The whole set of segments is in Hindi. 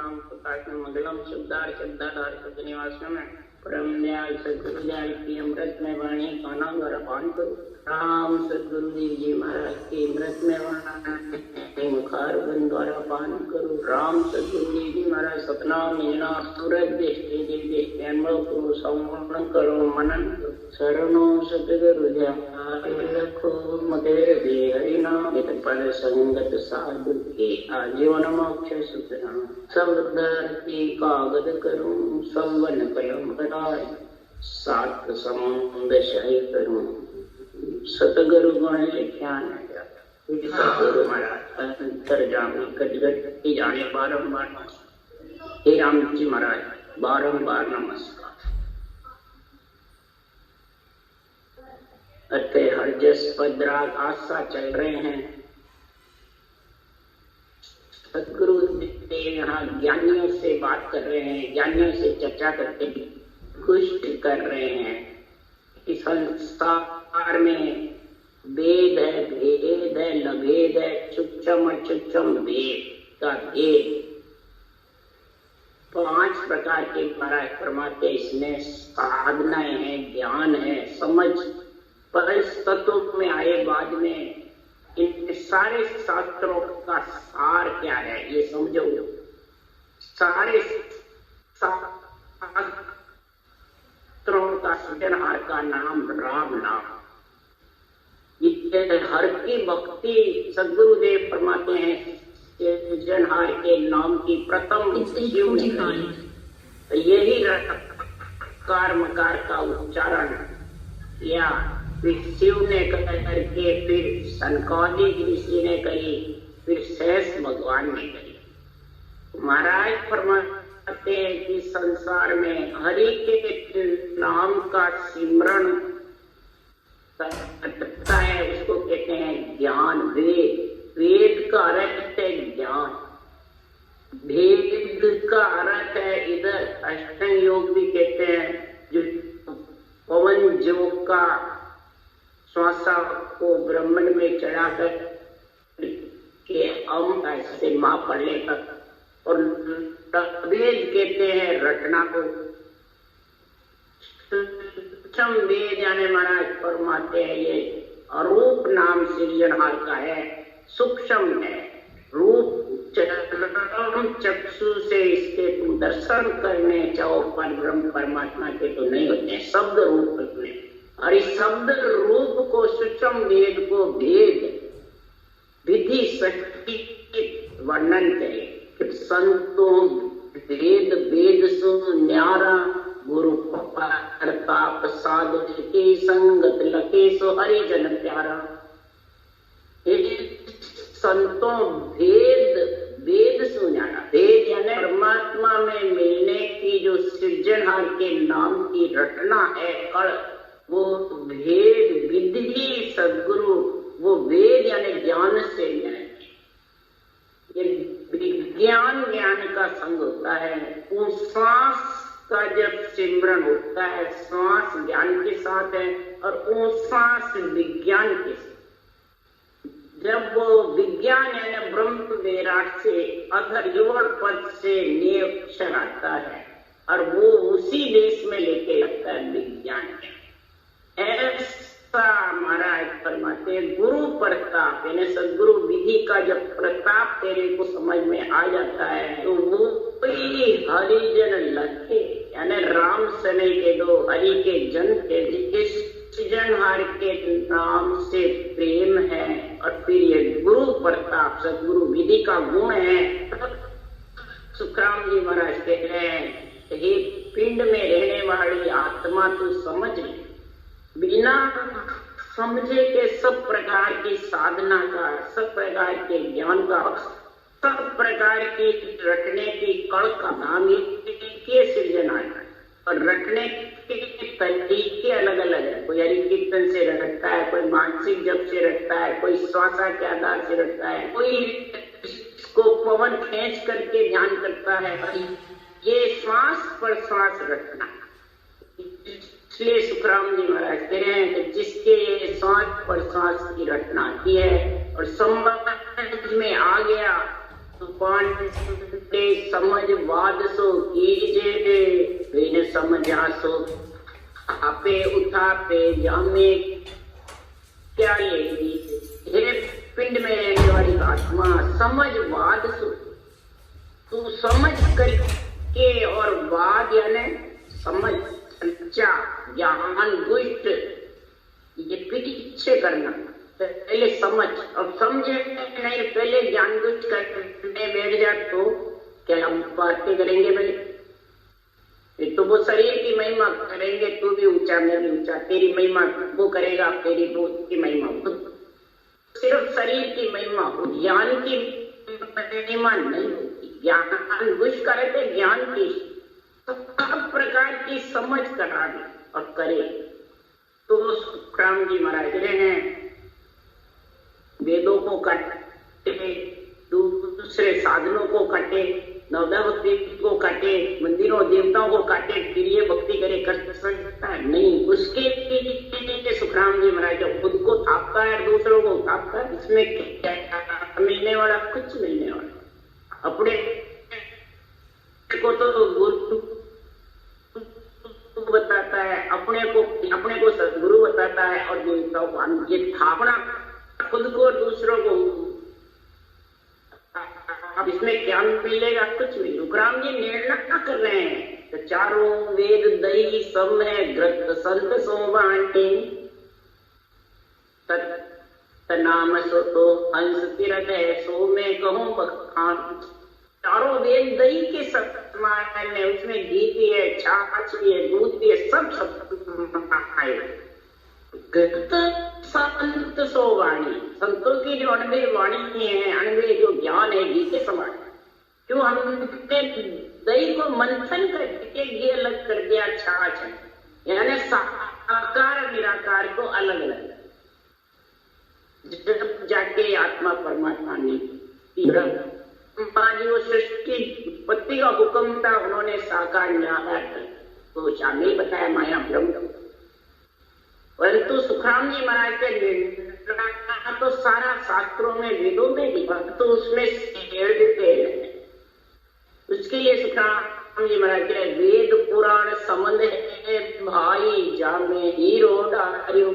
नाम प्रकाश में मंगलम शब्दार शब्दाधार शब्द निवास में परम दयाल सदगुरु दयाल की अमृत में वाणी का नाम द्वारा पान करो। राम सदगुरु देव जी महाराज की अमृत में वाणी मुखार बन द्वारा पान करो। राम सदगुरु देव जी महाराज सतनाम निजना सूरज देश के अनुभव करो, संवरण करो, मनन करो। शरणो सतगुरु रखो मतेर दे हरिनाम इत पद संगत साधु के आजीवन मोक्ष सुखनाम। सब धरती कागद करूं संवन कलम कराय सात समुंद शाही करूं सतगुरु गुण लिख्यान। सतगुरु महाराज अंतर्जामी गदगद की जाने बारंबार। हे राम जी महाराज बारंबार नमस्कार। अतः हरजस पदराग आशा चल रहे हैं। सदगुरु देव यहाँ ज्ञानियों से बात कर रहे हैं, ज्ञानियों से चर्चा करके पुष्ट कर रहे हैं कि संसार में वेद है, भेद है, लभेद है, चुच्चम अचुच्चम भेद का भेद। 5 प्रकार के महाराज फरमाते इसमें साधनाएं हैं, ज्ञान है, समझ पर इस तत्व में आए बाद में इन सारे शास्त्रों का सार क्या है ये समझो। सारे शास्त्रों का सृजनहार का नाम राम नाम। ये हर की भक्ति सदगुरुदेव फरमाते हैं सृजनहार के नाम की प्रथम यही कार मकार का उच्चारण किया। फिर शिव ने करके फिर सनकादिक ऋषि ने करी, फिर शेष भगवान ने करी। महाराज फरमाते हैं कि संसार में हरि के नाम का सिमरण करता है उसको कहते हैं ज्ञान। वेद, वेद का अर्थ है ज्ञान, भेद का अर्थ है इधर अष्टांग योग भी कहते हैं जो पवन योग का श्वासा को ब्रह्मंड में चढ़ाकर के अम ऐसे मां पढ़ने तक। और वेद कहते हैं रटना को। सूक्ष्म वेद यानी महाराज फरमाते हैं ये अरूप नाम सृजनहार का है, सूक्ष्म है। रूप चक्षु से इसके तुम दर्शन करने चाहो पर ब्रह्म परमात्मा के तो नहीं होते हैं, शब्द रूप में। और इस शब्द रूप को सूक्ष्म वेद को भेद विधि सहित वर्णन करे कि संतों वेद वेद सु न्यारा गुरु प्रताप साधु के संगत लखे सो हरिजन प्यारा। संतों वेद वेद सु न्यारा, वेद यानी परमात्मा में मिलने की जो सृजनहार के नाम की रटना है कड़ वो भेद विधि सदगुरु वो वेद यानी ज्ञान से ज्ञान। ये विज्ञान ज्ञान का संग होता है। वो श्वास का जब सिमरन होता है श्वास ज्ञान के साथ है और वो श्वास विज्ञान के साथ। जब वो विज्ञान यानी ब्रह्म विराट से अधर युवल पद से नियक्षर आता है और वो उसी देश में लेके लगता है विज्ञान। ऐसा महाराज फरमाते गुरु प्रताप यानी सदगुरु विधि का जब प्रताप तेरे को समझ में आ जाता है तो वो हरिजन लखे यानी राम सने के दो हरि के जन के सृजनहार के नाम से प्रेम है। और फिर ये गुरु प्रताप सदगुरु विधि का गुण है। सुखराम जी महाराज कहते हैं हे पिंड में रहने वाली आत्मा तू समझ ले, बिना समझे के सब प्रकार की साधना का, सब प्रकार के ज्ञान का, सब प्रकार की रटने की कड़ का नाम के सृजना है। और रटने के तरीके अलग अलग है। कोई हरि कीर्तन से रटता है, कोई मानसिक जप से रटता है, कोई श्वासा के आधार से रटता है, कोई इसको पवन खींच करके ध्यान करता है। ये श्वास पर श्वास रटना। इसलिए सुखराम जी महाराज कह रहे हैं कि जिसके श्वास पर श्वास की रटना की है और संबंध में आ गया पांडे समझवाद सो कीजे, बिन समझा सो आपे उठापे जामे क्या लेगी। हे पिंड में रहने वाली आत्मा, समझवाद सो, तू समझ करके, और वाद यानी समझ, सच्चा, ज्ञान, गुष्ट, ये पीछे करना। पहले समझ, और समझे नहीं, पहले ज्ञान गुष्ट करने बैठ जा तो क्या बातें करेंगे भाई। तो वो शरीर की महिमा करेंगे, तू भी ऊंचा मैं भी ऊंचा, तेरी महिमा वो करेगा, तेरी बोध की महिमा, सिर्फ शरीर की महिमा हो, ज्ञान की महिमा नहीं होती। ज्ञान गुष्ट करे थे, ज्ञान की सब प्रकार की समझ करा दे और करे। तो राम जी महाराज हैं वेदों को काटे, दूसरे साधनों को काटे, नवदत्ती को काटे, मंदिरों देवताओं को काटे, फिर ये भक्ति करे, कर सकता है नहीं। उसके लिए सुखराम जी महाराज खुद को थापता है, दूसरों को थापता है, इसमें क्या मिलने वाला? कुछ मिलने वाला। अपने को तो गुरु बताता है, अपने को सदगुरु बताता है, और देवताओं को ये थापना खुद को दूसरों को। अब इसमें क्या मिलेगा? कुछ नहीं। सुखराम जी निर्णय कर रहे हैं, तो चारों वेद दही सब में ग्रत संत सो बांटे, नाम सो तो हंस तीरथ है, सो मैं कहूं बखान। चारों वेद दही के समान है, उसमें घी भी है, छाछ भी है, दूध भी है, सब संत सो वाणी। संतों की जो अनवे वाणी है, अनवे जो ज्ञान है, घी के समान। क्यों हमने दही को मंथन करके घी अलग कर दिया, छाछ है, यानी साकार निराकार को अलग अलग। जब जाके आत्मा परमात्मा ने वो सृष्टि उत्पत्ति का हुक्म था, उन्होंने साकार निराकार तो शामिल बताया माया ब्रह्म। परंतु सुखराम जी महाराज के तो सारा शास्त्रों में, वेदों में लिखा, तो उसमें उसके लिए सुखराम जी महाराज के वेद पुराण संबंध है भाई, जामे हीरो डारियो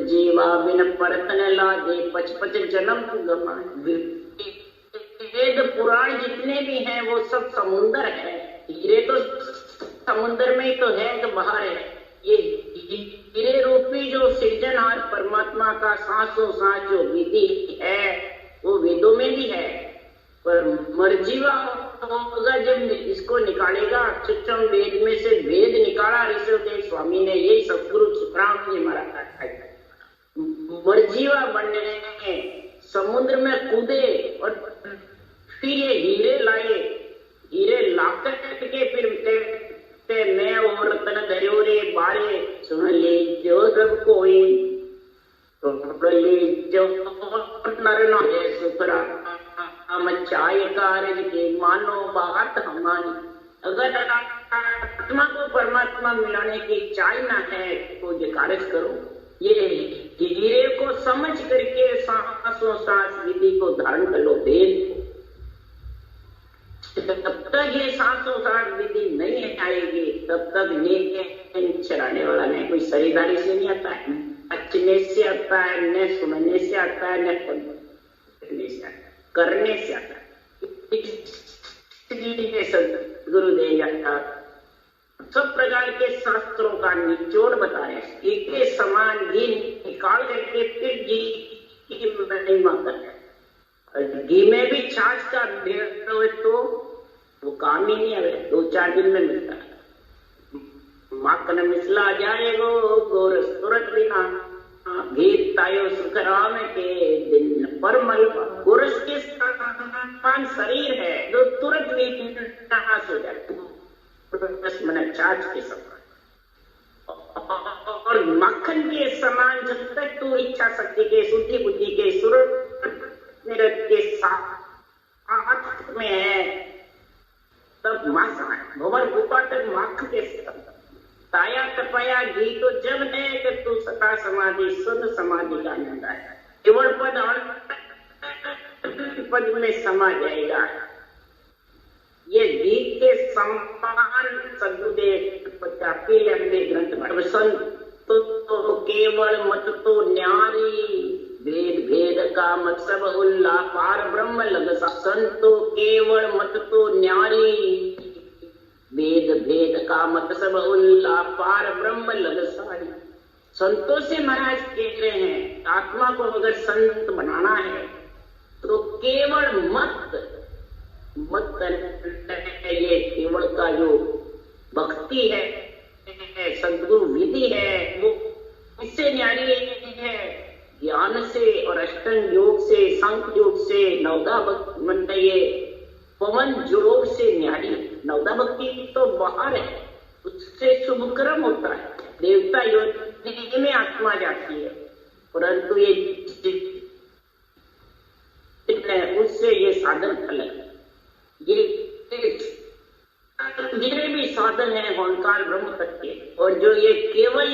जीवा बिन परतन ला दे, पचपच जन्म गमाए। वेद पुराण जितने भी हैं वो सब समुंदर है। हीरे तो समुंदर में ही तो है, तो बाहर है। ये हीरे रूपी जो सृजनहार परमात्मा का सांसों सांस जो विधि है, वो वेदों में भी है। पर मर्जीवा होगा जब इसको निकालेगा। सूक्ष्म वेद में से वेद निकाला ऋषिकेश स्वामी ने, यही सतगुरु सुखराम जी महाराज मर्जीवा बनने समुद्र में कूदे और फिर ये हीरे लाए। हीरे लाकर के फिर मैं और रतन धरियो रे बारे, सुन ले जो सब कोई, तो ले जो नर नारे सुखरा हम चाय कार्य के मानो बात हमारी। अगर आत्मा को परमात्मा मिलाने की चाहना है तो ये कार्य करो। ये हीरे को समझ करके सांसों सांस विधि को धारण कर लो, वेद को। तब तक ये सांसों सांस विधि नहीं आएगी, तब तक नेक चलाने वाला नहीं। कोई शरीरधारी से नहीं आता है, अच्छने से आता है, न सुनने से आता है, न करने से आता है, करने से आता है। गुरुदेव सब प्रकार के शास्त्रों का निचोड़ बताए, एक के समान घी निकाल करके फिर घी की महिमा करते। घी में भी छाछ का भेद हो तो वो काम ही नहीं है, 2-4 दिन में मिलता है। माखन मिसला जाएगो गोरस तुरंत बिना, घी तायो सुखराम के दिन पर मलबा। गोरस के समान शरीर है जो तुरंत भी नाश हो जाता है, छाछ के समान। और मक्खन के समान जब तक तू इच्छा शक्ति के, शुद्धि बुद्धि के, सूरज के साथ में है, तब मास भवन गुफा तक माख के ताया तपाया घी तो जब है कि तू सता समाधि शुद्ध समाधि का आनंद आया। केवल पद में समा जाएगा। ये गीत के समान सदगुरुदेव अपने ग्रंथ संत तो केवल मत तो न्यारी, भेद भेद का मत सब उल्ला पार ब्रह्म लग सा। संत तो केवल मत तो न्यारी, भेद भेद का मत सब उल्ला पार ब्रह्म लग सारी। संतों से महाराज कह रहे हैं आत्मा को अगर संत बनाना है तो केवल मत ये केवल का जो भक्ति है, सदगुरु विधि है, वो इससे न्यारी है। ज्ञान से और अष्टांग योग से, सांख्य योग से, नवदा भक्ति ये पवन योग से न्यारी। नवदा भक्ति तो बाहर है, उससे शुभ कर्म होता है, देवता योनि में आत्मा जाती है, परंतु ये उससे ये साधन अलग है। ये जितने भी साधन है ओंकार ब्रह्म तक के, और जो ये केवल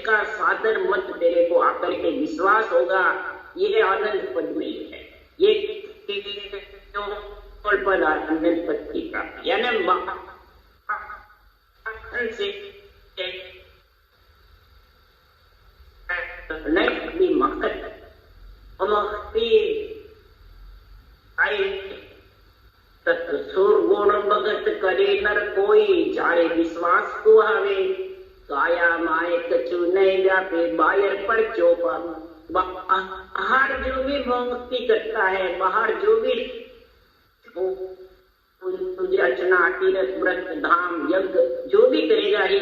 का साधन मत तेरे को आकर के विश्वास होगा, ये आनंद पद में है। ये पद आनंद पद की प्राप्ति, यानी नहीं मकत सुर गुण भगत करे नर कोई, जारे विश्वास को हवे काया माए कछु नहीं व्यापे बाहर पर चौपा। बाहर जो भी भक्ति करता है, बाहर जो भी अर्चना तीर्थ व्रत धाम यज्ञ जो भी करेगा ही,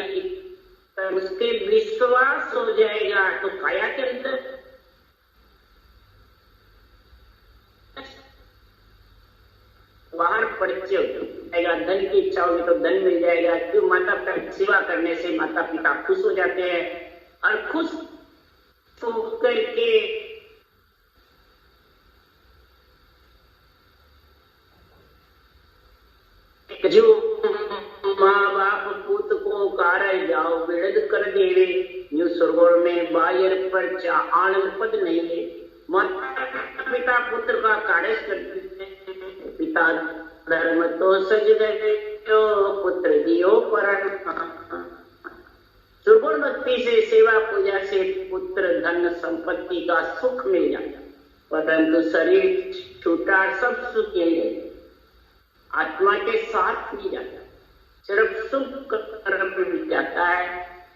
उसके विश्वास हो जाएगा तो काया के अंदर बाहर परिचय हो जाएगा। धन की इच्छा होगी तो धन मिल जाएगा, क्यों माता पिता की सेवा करने से माता पिता खुश हो जाते हैं, और खुश होकर के जो माँ बाप पुत को कार्य जाओ विड़द कर देवे, न्यू स्वर्गों में बाहर पर आनंद पद नहीं है। माता पिता पुत्र का कार्य करते, पिता धर्म तो सज गए पुत्र दियो परण। सुगुण भक्ति से, सेवा पूजा से पुत्र धन संपत्ति का सुख मिल जाता, परंतु शरीर छूटा सब सुख यही आत्मा के साथ नहीं जाता, सिर्फ सुख कर्म मिल जाता है,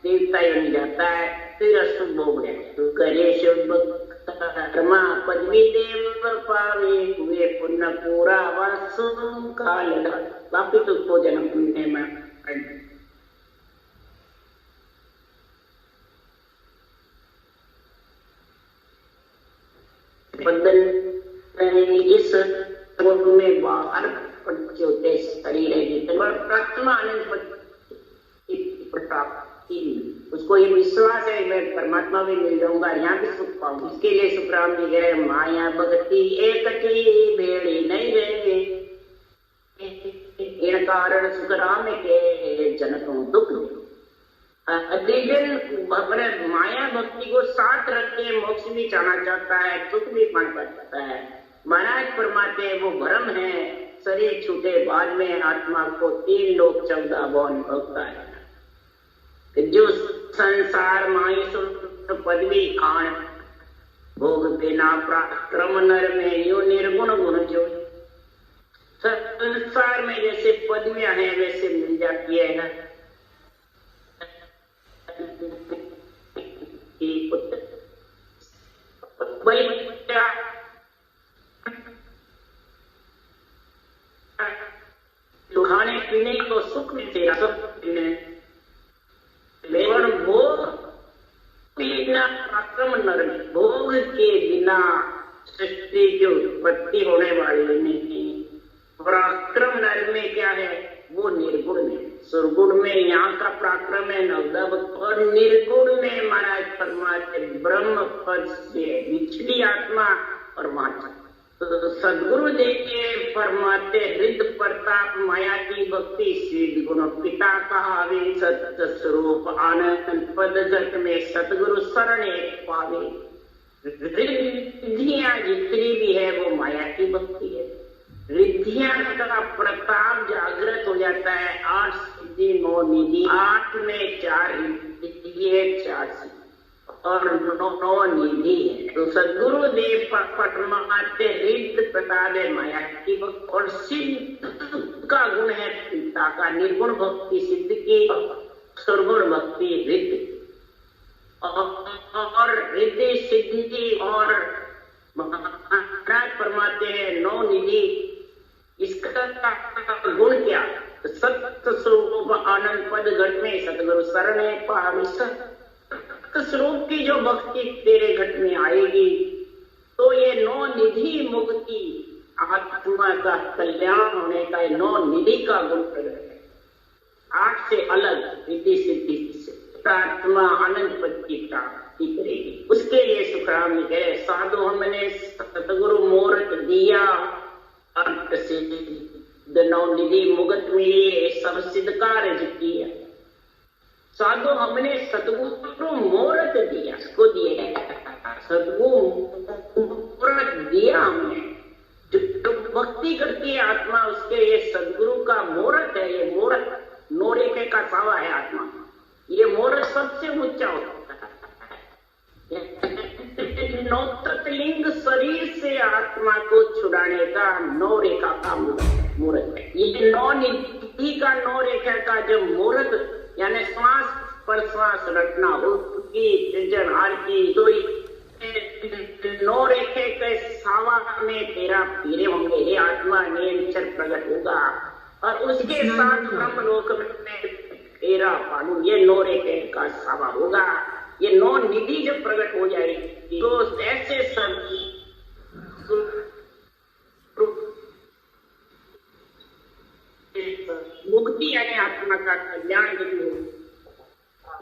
देवता मिल जाता है, फिर अशुभ भोग है। तो करे शुभ कर्मा पदवी देव पावे, हुए पुण्य पूरा वर्षु काल वापिस उसको जन्म पुण्य में। इस में बाहर होते शरीर है जितने प्रार्थना आनंद प्राप्ति, उसको ये विश्वास है मैं परमात्मा भी मिल जाऊंगा, यहाँ भी सुख पाऊंगा। इसके लिए सुखराम जी कह रहे माया भक्ति एक भेड़ी नहीं रहे, इन कारण सुखराम के जनक दुख। अधिजन माया भक्ति को साथ रख के मोक्ष भी जाना चाहता है, दुख भी पाना चाहता है। महाराज फरमाते हैं वो भ्रम है, शरीर छूटे बाद में आत्मा को 3 लोक 14 भवन भोगता है। जो संसार माई पदवी खान भोग बिना पराक्रम नर में यो निर्गुण गुण जो। संसार में जैसे पदवियां हैं वैसे मिल जाती है ना, तो खाने पीने को सुख मिलते भोग बिना पराक्रम नर, भोग के बिना सृष्टि की उत्पत्ति होने वाली नहीं। पराक्रम नर में क्या है, वो निर्गुण में, सुरगुण में यहाँ का पराक्रम है नवदब, और निर्गुण में महाराज परमात्मा ब्रह्म पद से निचली आत्मा और माता। तो सदगुरु देखिए परमात्मा हृदय प्रताप माया की भक्ति सिद्ध गुण पिता कहावे, सत्य स्वरूप आनंद पद जट में सतगुरु शरण एक पावे। रिद्धियां जितनी भी है वो माया की भक्ति है। विद्या का प्रताप जागृत हो जाता है। 8 सिद्धि 9 निधि, 8 में 4 रिद्धि 4 सिद्धि और 9 निधि है। तो सदगुरुदेव परमात्मा रिद्ध प्रताप है माया की और सिद्ध का गुण है पिता का, निर्गुण भक्ति सिद्ध की, सर्वगुण भक्ति रिद्ध और रिद्धि सिद्धि और महाराज फरमाते हैं 9 निधि। इसका गुण क्या? सत्य स्वरूप आनंद पद घट में सतगुरु शरण पावि। सत्य स्वरूप की जो भक्ति तेरे घट में आएगी तो ये 9 निधि मुक्ति आत्मा का कल्याण होने का 9 निधि का गुण प्रकट है। 8 से अलग रिद्धि सिद्धि से आत्मा आनंद पद की प्राप्ति करेगी। उसके लिए सुखराम जी कह रहे साधु हमने सतगुरु मूर्त दिया अर्थ सिद्ध 9 निधि मुगत मिली सब सिद्ध कार्य किया। साधु हमने सतगुरु मूर्त दिया, इसको दिए सतगुरु मूर्त दिया हमने। जो भक्ति करती है आत्मा उसके ये सदगुरु का मूर्त है। ये मूर्त 9 रेखे का सावा है आत्मा। ये मूर्त सबसे ऊंचा होता है। 9 तत्लिंग शरीर से आत्मा को छुड़ाने का 9 रेखा का मूर्त है। ये 9 निधि का 9 रेखा का जो मूर्त यानी श्वास पर श्वास रटना हो की सृजनहार की तो 9 रेखे के सावा में तेरा पीरे होंगे। हे आत्मा निरंतर प्रकट होगा और उसके साथ ब्रह्मलोक में तेरा पालू। ये 9 रेखे का सावा होगा। ये 9 निधि जब प्रकट हो जाएगी तो ऐसे सब मुक्ति यानी आत्मा का कल्याण यदि हो।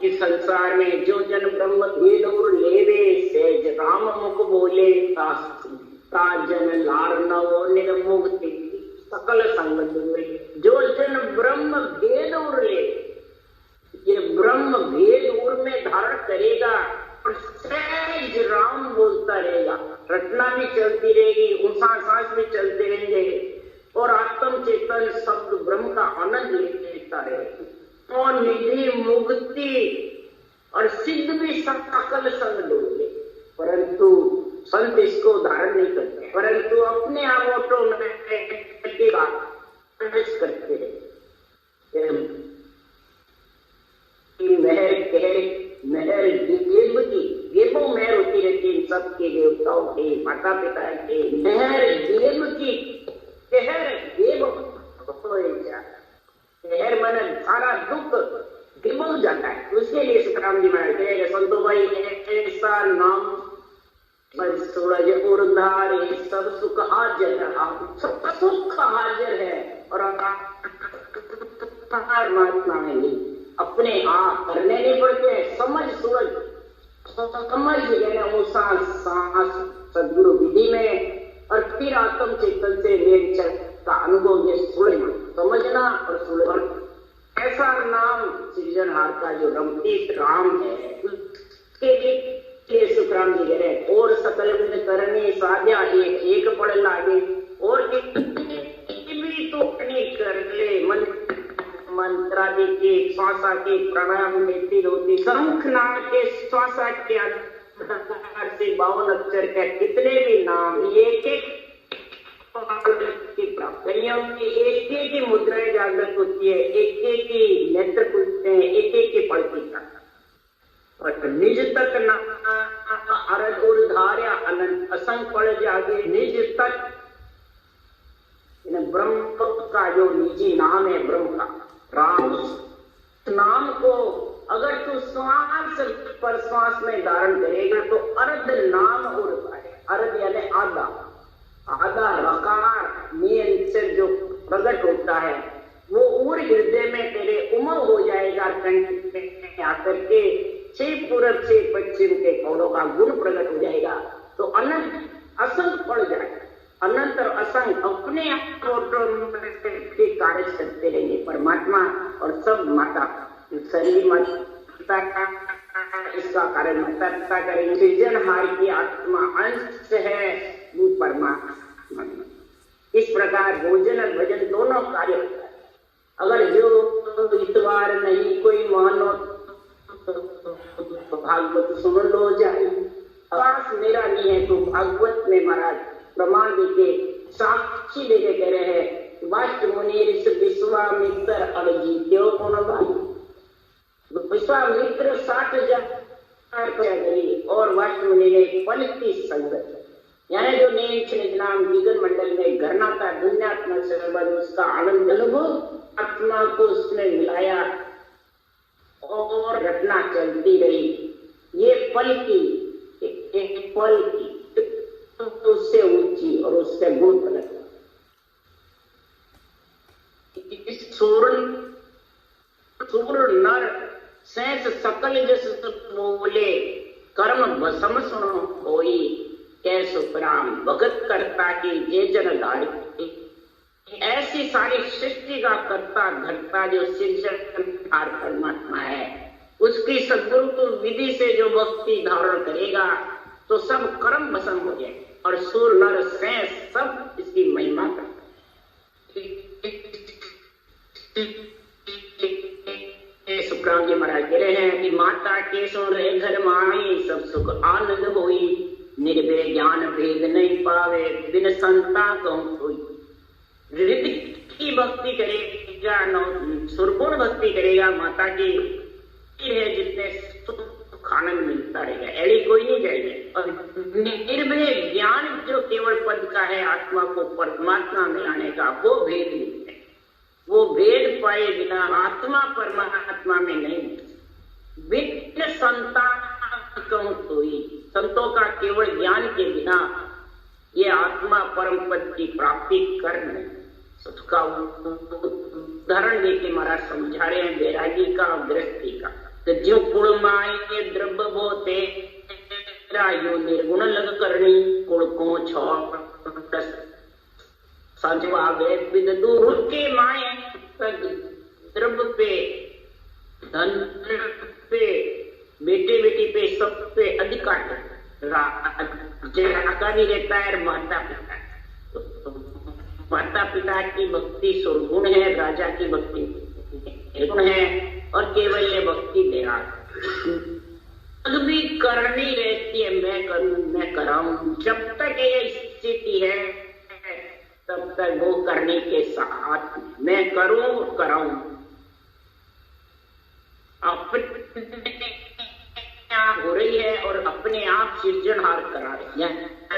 इस संसार में जो जन ब्रह्म भेद और लेवे सेज राम मुख बोले ता जन लार नवो निर्मुक्ति सकल संग दुर्वे। जो जन ब्रह्म भेद और ले ये ब्रह्म भेद और में धारण करेगा और सहज राम बोलता रहेगा, रटना भी चलती रहेगी, उनसा सांस भी चलते रहेंगे और आत्म चेतन शब्द ब्रह्म का आनंद लेता रहेगा। और निधि मुक्ति और सिद्ध भी सकल संग डोले, परंतु संत इसको धारण नहीं करते, परंतु अपने आप ऑटोमेटिक करते हैं। मेहर मेहर गेबो मेहर होती रहती है सबके देवताओं के माता पिता के। मेहर गेब की कहर गेब कहर मन सारा दुख गिबो जाता है। उसके लिए सुखराम जी महाराज कहेंगे संतो भाई ऐसा नाम सूरज उर्धारे सब सुख हाजिर है। सब सुख हाजिर है और परमात्मा में नहीं अपने आप करने नहीं पड़ते। समझ सूरज समझ यानी सांस सदगुरु विधि में और फिर आत्म चेतन से निरंतर का अनुभव ये समझना और सुलझना। ऐसा नाम सृजनहार का जो रमतीत राम है उसके लिए सुखराम जी कह रहे और सकल विद करने साध्या एक पढ़ लागे और भी तो अपनी कर ले मन मंत्रादि के श्वासा के प्राणायाम में होती शंखनाद के श्वासा के आधार से 52 अक्षर के कितने भी नाम एक की प्राप्तियों की एक की मुद्राएं जागृत होती है, एक की नेत्र खुलते हैं, एक की पलती और निज तक न अरद और धार्या अनंत असंग पड़ जागे निज तक। ब्रह्म का जो निजी नाम है ब्रह्म का राम नाम को अगर तू श्वास पर श्वास में धारण करेगा तो अर्ध नाम उड़ता है। अर्ध यानी आधा आधा रकार नियंत्रण जो प्रकट होता है वो उड़ हृदय में तेरे उमड़ हो जाएगा। कंठ में आकर के 6 पूरब से पश्चिम के कोणों का गुण प्रकट हो जाएगा तो अनंत असंग पड़ जाएगा। अनंत और असंग अपने आप के कार्य करते रहेंगे परमात्मा और सब माता शरीर माता का इसका कार्य माता पिता करेंगे। सृजनहार की आत्मा अंश है वो परमात्मा। इस प्रकार भोजन और भजन दोनों कार्य होता है। अगर जो इतवार नहीं कोई मानो तो भागवत सुन लो जाए, पास मेरा नहीं है तो भागवत में महाराज प्रमाण देके साक्षी देके कह रहे हैं, वाष्ट मुनि विश्वामित्र अड़जीत्यो कौन भाई। विश्वामित्र 60,000 करी और वाष्ट मुनि ने फल की संगत, यानी जो नेच नाम दिगन मंडल में घरना था दुनियात्मक संबंध, उसका आनंद अनुभव आत्मा को उसने मिलाया और घटना चलती रही। ये फल की एक फल की तो उससे ऊंची और उससे गुण फलक सूर नर सैस सकल जस बोले कर्म भसम सुनो होई, कैसो प्राम भगत करता की जे जन धारी। ऐसी सारी सृष्टि का कर्ता धरता जो सिरजनहार परमात्मा है, उसकी सद्गुरु को विधि से जो भक्ति धारण करेगा तो सब कर्म भस्म हो जाए और सूर नर सैस सब इसकी महिमा करता है। सुखराम जी महाराज कह रहे हैं कि माता के सुन रहे घर माई सब सुख आनंद होई, निर्भय ज्ञान भेद नहीं पावे बिन संता कहूं कोई। हृदय की भक्ति करेगा, सुरगुण भक्ति करेगा, माता की है जितने सुख आनंद मिलता रहेगा, ऐसी कोई नहीं जाएगा। और निर्भय ज्ञान जो केवल पद का है, आत्मा को परमात्मा में आने का, वो भेद नहीं है। वो भेद पाए बिना आत्मा परमात्मा में नहीं। बिन संता कहूं कोई, संतों का केवल ज्ञान के बिना ये आत्मा परम पद की प्राप्ति कर नहीं। उसका उदाहरण देके महाराज समझा रहे हैं बैरागी का और गृहस्थी का। तो जो कुल माए द्रव्य बोते यो निर्गुण लग करनी, कुल को छोड़ संजवा वेद विद दूर के माए द्रव्य पे, धन पे, बेटे बेटी पे, सब पे अधिकार का भी रहता है। माता पिता की भक्ति सुरगुण है, राजा की भक्ति निर्गुण है और केवल ये भक्ति निराश भी करनी रहती है। मैं करूं मैं कराऊं, जब तक ये स्थिति है तब तक वो करने के साथ मैं करूं कराऊं। हो रही है और अपने आप सृजनहार करा रही है।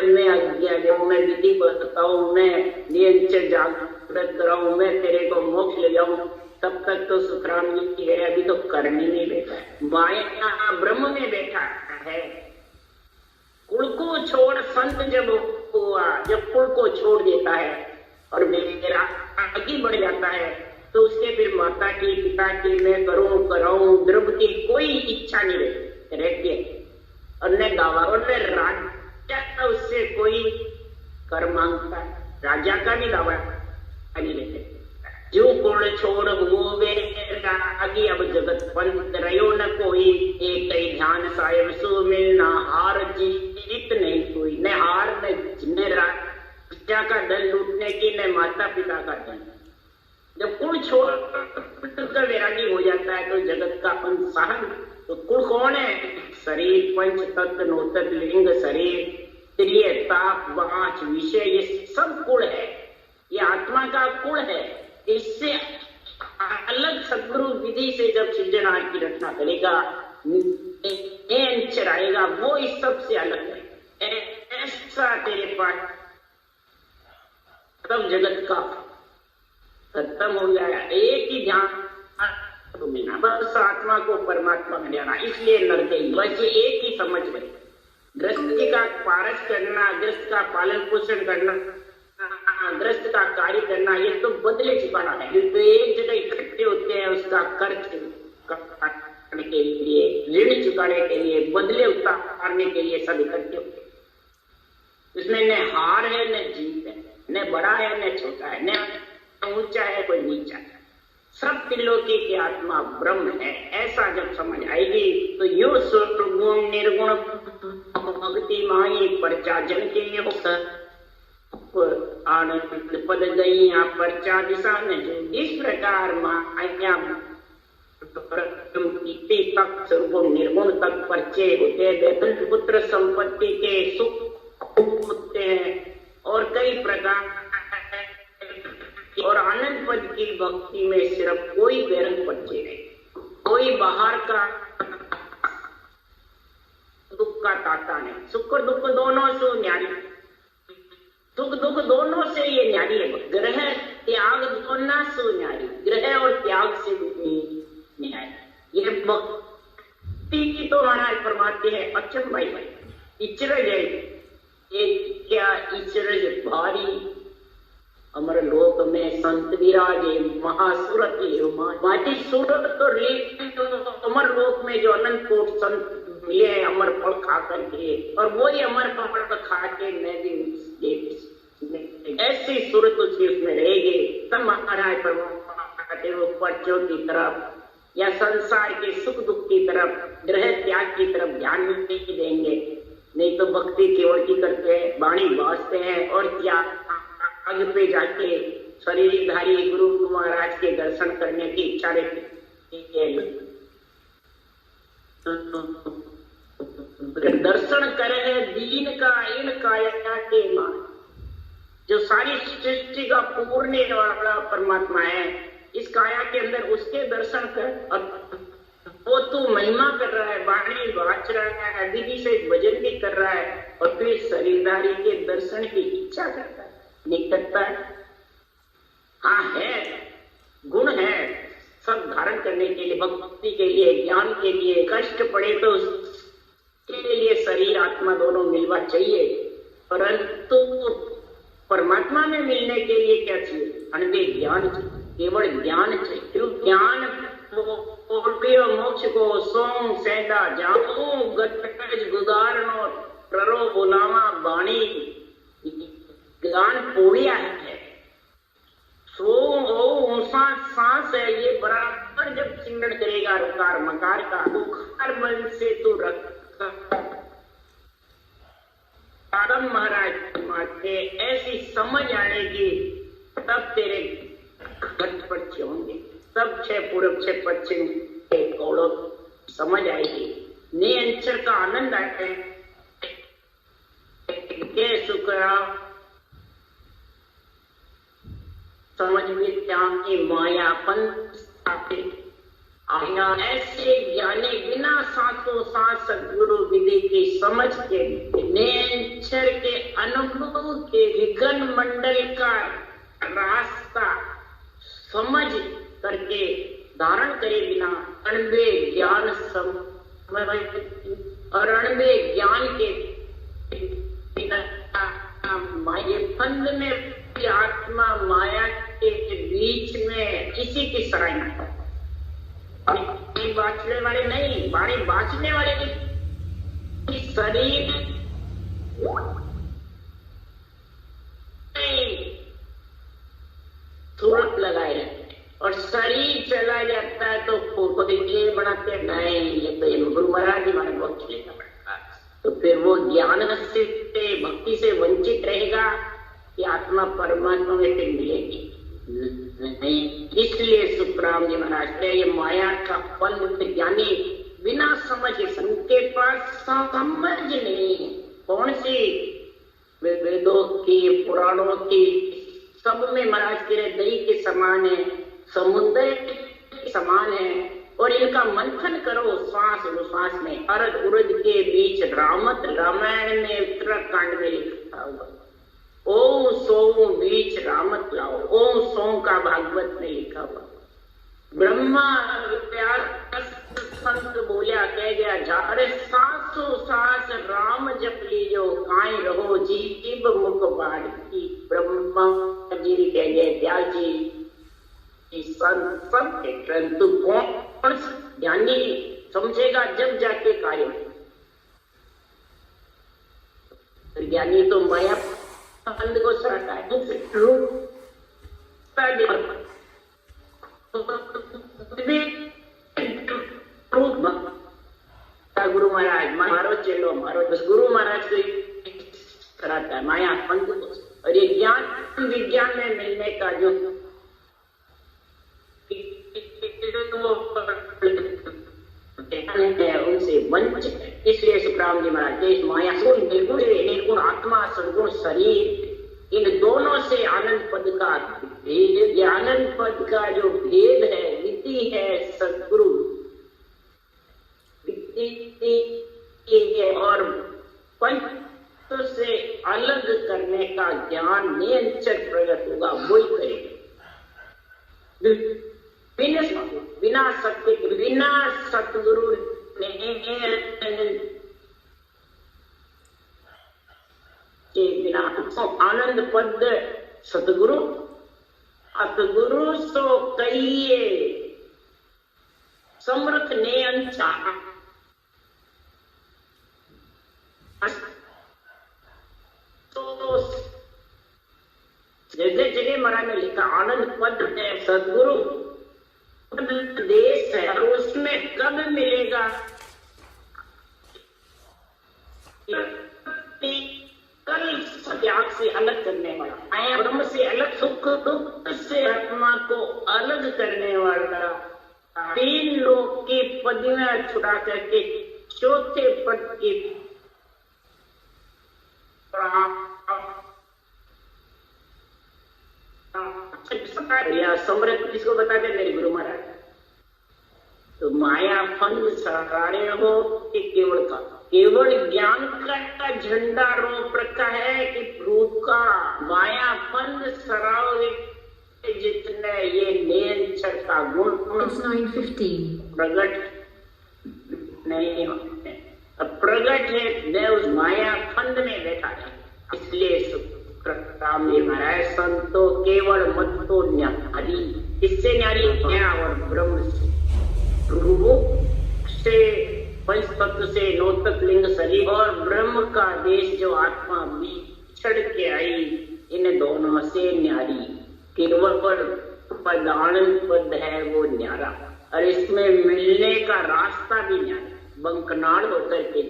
मैं आज्ञा दूं, मैं विधि बताऊं, मैं नियम से जागृत कराऊं, मैं तेरे को मोक्ष ले जाऊं, तब तक तो सुखराम जी की है अभी तो करनी नहीं बैठा है, माया ब्रह्म में बैठा है। कुल को छोड़ संत जब हुआ, जब कुल को छोड़ देता है और मेरा आगे बढ़ जाता है तो उसके फिर माता की पिता की मैं करूं कराऊं द्रव्य की कोई इच्छा नहीं रहती है। और न दावा और न राजा का उससे कोई कर मांगता है, राजा का भी दावा नहीं रहते। जो कुल छोड़ वो बेरागी अब जगत पंत रयो न कोई, एक ही ध्यान साहेब सो मिलना हार जीत नहीं कोई। न हार न राजा का धन लूटने की, न माता पिता का धन। जब कुल छोड़ कर वैरागी हो जाता है तो जगत का पंत सहन। तो कुल कौन है? शरीर, पंच तत्व, नोतक, लिंग, शरीर, त्रिय, ताप, वाच, विषय, ये सब कुल है। ये आत्मा का कुल है। इससे अलग सद्गुरु विधि से जब सृजनहार की रचना करेगा, आएगा, वो इस सब से अलग है। ऐसा तेरे पास तब जगत का खत्म हो जाएगा। एक ही ध्यान तो मिलना, बस आत्मा को परमात्मा में जाना। इसलिए नर गई बस ये एक ही समझ में गृहस्थी का पारस करना, गृहस्थ का पालन पोषण करना, गृहस्थ का कार्य करना, ये तो बदले चुकाना है। तो एक जगह इकट्ठे होते हैं उसका कर्ज करने के लिए, ऋण चुकाने के लिए, बदले उतारने के लिए सब इकट्ठे होते हैं। इसमें न हार है न जीत है, न बड़ा है न छोटा है, न ऊंचा है कोई नीचा है। सब त्रिलोकी की आत्मा ब्रह्म है। ऐसा जब समझ आएगी तो यो सुगुण निर्गुण भक्ति माई परचा जन के लिए होकर आनंद पद गईया परचा दिशा ने जो इस प्रकार माया तक सर्व निर्गुण तक परचे होते हैं, पुत्र संपत्ति के सुख होते हैं और कई प्रकार और आनंद पद की भक्ति में सिर्फ कोई बेरंग परचे नहीं, कोई बाहर का दुख का ताता नहीं। सुख और दुख दोनों से न्यारी, सुख दुख दोनों से ये न्यारी है। ग्रह त्याग दोनों से न्यारी, ग्रह और त्याग से न्यारी। ये भक्ति की तो महाराज फरमाते हैं अचंभाई इचरज है, एक क्या इचरज भारी अमर लोक में संत विराजे महासुरत माटी सूरत तो अमर लोक में जो अनंत कोट संत मिले हैं अमर फल खा करके, और वही अमर फल खा के मैं भी ऐसी सूरत उसमें रहेगी। तब महाराज परमात्मा वो पर्चों की तरफ या संसार के सुख दुख की तरफ, ग्रह त्याग की तरफ ध्यान नहीं देंगे। नहीं तो भक्ति केवल की करते हैं, वाणी बाजते हैं और त्याग आगे पे जाके शरीरधारी गुरु महाराज के दर्शन करने की इच्छा रहती है। दर्शन करे दीन का इन काया के मान, जो सारी सृष्टि का पूर्ण वाला परमात्मा है, इस काया के अंदर उसके दर्शन कर। वो तू महिमा कर रहा है, वाणी वाच रहा है, विधि से भजन भी कर रहा है और फिर शरीरधारी के दर्शन की इच्छा करता है, नहीं करता है। हाँ है, गुण है सब धारण करने के लिए, भक्ति के लिए, ज्ञान के लिए। कष्ट पड़े तो उसके लिए शरीर आत्मा दोनों मिलवा चाहिए, परंतु परमात्मा में मिलने के लिए क्या चाहिए? अनबे ज्ञान चाहिए, केवल ज्ञान चाहिए। क्यों? ज्ञान मोक्ष को सोम सैदा जाऊं गज गुदारनो प्ररो बुलावा बाणी, ज्ञान पूर्णिया है। सांस है, ये बराबर जब चिंगड़ करेगा रुकार मकार का, बुखार मन से तू रख महाराज माते ऐसी समझ आएगी, तब तेरे घट पर होंगे, तब 6 पूर्व 6 पश्चिम के कौड़ों समझ आएगी। नियंचर का आनंद आए के सुखरा समझ में क्या मायापन आया। ऐसे ज्ञानी बिना सांसों सांस सदगुरु विधि की समझ के नेचर के अनुभव के विघन मंडल का रास्ता समझ करके धारण करे बिना अणबे ज्ञान और अणबे ज्ञान के बिना माया फंद में आत्मा माया के बीच में इसी की सराहना। बाँचने वाले नहीं, बाणी बाँचने वाले शरीर सूरत लगाए रहते हैं और शरीर चला जाता है तो फोटो ये बनाते हैं, नहीं ये तो ये गुरु महाराज जी हमारे बहुत चलेगा पड़ता, तो फिर वो ज्ञान से भक्ति से वंचित रहेगा कि आत्मा परमात्मा में फिर मिलेगी नहीं। इसलिए सुखराम जी महाराज ये माया का फल ज्ञानी बिना समझे, उनके पास समझ नहीं है कौन सी वेदों की पुराणों की, सब में महाराज के दही के समान है, समुद्र के समान है। और इनका मंथन करो श्वास अनुश्वास में। अर्ध उर्ध के बीच रामत रामायण में उत्तराखंड में लिखा हुआ, ओम सोम बीच रामत लाओ, ओम सोम का भागवत में लिखा हुआ। ब्रह्मा संत बोलिया कह गया झारे सांसो सांस राम जप लीजो, काई रहो जीव मुख बाढ़ की। ब्रह्मा जी कह गए दयाल जी संत सब के, परंतु कौन ज्ञानी समझेगा जब जाके कार्य। ज्ञानी तो माया फंद को सराहता है, गुरु महाराज मारो चलो मारो, बस गुरु महाराज को कराता है माया फंद को। और ये ज्ञान विज्ञान में मिलने का जो उनसे वंचित है। इसलिए सुखराम जी महाराज इस माया निर्गुण आत्मा सदगुण शरीर इन दोनों से आनंद पद का भेद, ये आनंद पद का जो भेद है, विधि है सदगुरु और पंच से अलग करने का ज्ञान निरंतर प्रकट होगा, वही करेगा। बिना सत्य बिना सतगुरु के बिना आनंद पद सतगुरु सतगुरु सो कहिए समर्थ ने अंचा तो जगह जगह महाराज ने लिखा आनंद पद है सदगुरु देश है, और उसमें कब मिलेगा? कल त्याग से अलग करने वाला, आया ब्रह्म से अलग, सुख दुख से आत्मा को अलग करने वाला, तीन लोग की पदवियां छुड़ा करके चौथे पद की समृद्ध किसको बताते मेरे गुरु महाराज? तो माया फंद सहारे हो कि केवल ज्ञान का झंडा रोप रखा है कि रूप का माया फंद सराव जितने ये निरंतर का गुण प्रकट नहीं होते, प्रकट है उस माया फंद में बैठा है। इसलिए सुखराम जी महाराज संतो केवल मत तो न्यारी, इससे न्यारी क्या और ब्रह्म से रूप से पंच तत्व से नौतक लिंग शरीर और ब्रह्म का देश जो आत्मा बिछड़ के आई, इन दोनों से न्यारी केवल पद आनंद पद है वो न्यारा, और इसमें मिलने का रास्ता भी न्यारा बंकनाड़ होकर के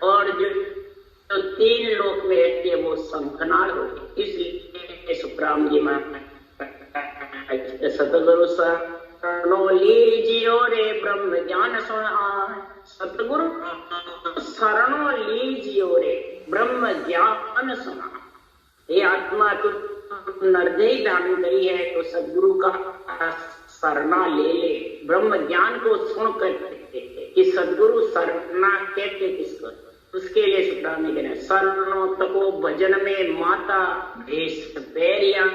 और जो तीन लोक में रहती है वो शंखनाड़ होती। इसलिए सुखराम जी सतगुरु शरणो लीजियो रे ब्रह्म ज्ञान सुना, सतगुरु शरणो लीजियो रे ब्रह्म ज्ञान सुना। ये आत्मा तो निर्दयी धारण करी है तो सदगुरु का शरणा ले ले, ब्रह्म ज्ञान को सुन कर कि सदगुरु शरणा कहते किसको, उसके लिए सुखराम जी कहते शरणो तको भजन में माता भेष पैरिया,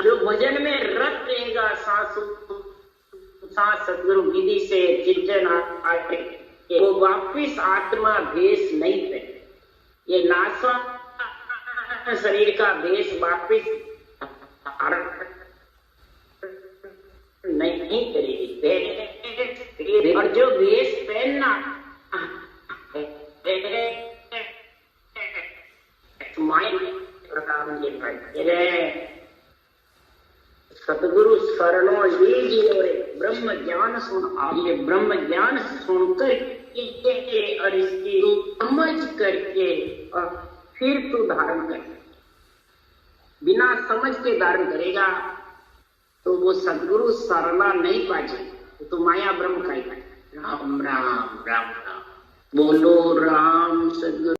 जो भजन में रत रहेगा सांस सदगुरु विधि से चिंतन आते वो वापिस आत्मा भेष नहीं पहने, ये नासा शरीर का भेष वापिस नहीं करेगी, और जो भेष पहनना सतगुरु शरणों लीजिए रे ब्रह्म ज्ञान सुन, ये ब्रह्म ज्ञान सुनकर और इसकी समझ करके और फिर तू धारण कर, बिना समझ के धारण करेगा तो वो सदगुरु शरणा नहीं पाए तो माया ब्रह्म का ही। राम राम राम राम बोलो राम सदगुरु।